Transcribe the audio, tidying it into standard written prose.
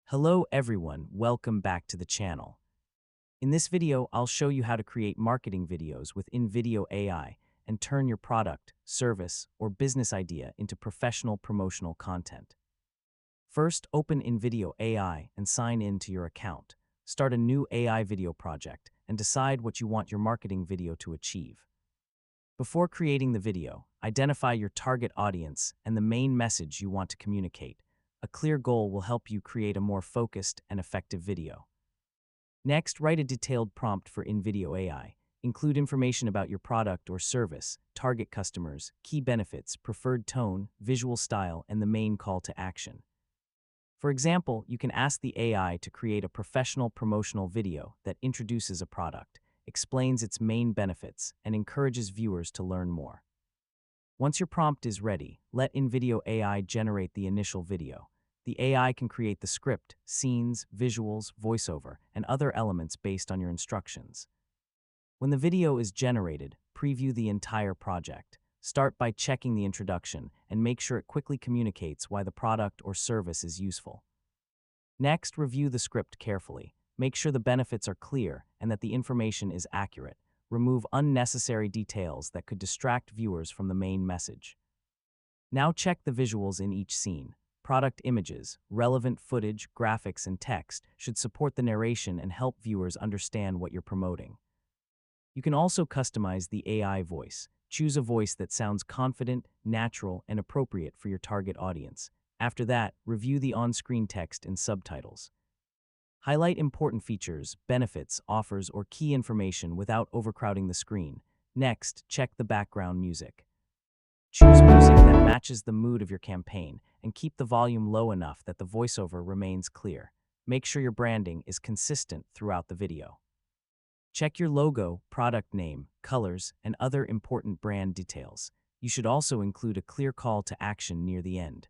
Hello everyone, welcome back to the channel. In this video, I'll show you how to create marketing videos with InVideo AI and turn your product, service, or business idea into professional promotional content. First, open InVideo AI and sign in to your account. Start a new AI video project and decide what you want your marketing video to achieve. Before creating the video, identify your target audience and the main message you want to communicate. A clear goal will help you create a more focused and effective video. Next, write a detailed prompt for InVideo AI. Include information about your product or service, target customers, key benefits, preferred tone, visual style, and the main call to action. For example, you can ask the AI to create a professional promotional video that introduces a product, explains its main benefits, and encourages viewers to learn more. Once your prompt is ready, let InVideo AI generate the initial video. The AI can create the script, scenes, visuals, voiceover, and other elements based on your instructions. When the video is generated, preview the entire project. Start by checking the introduction and make sure it quickly communicates why the product or service is useful. Next, review the script carefully. Make sure the benefits are clear and that the information is accurate. Remove unnecessary details that could distract viewers from the main message. Now check the visuals in each scene. Product images, relevant footage, graphics, and text should support the narration and help viewers understand what you're promoting. You can also customize the AI voice. Choose a voice that sounds confident, natural, and appropriate for your target audience. After that, review the on-screen text and subtitles. Highlight important features, benefits, offers, or key information without overcrowding the screen. Next, check the background music. Choose music that matches the mood of your campaign and keep the volume low enough that the voiceover remains clear. Make sure your branding is consistent throughout the video. Check your logo, product name, colors, and other important brand details. You should also include a clear call to action near the end.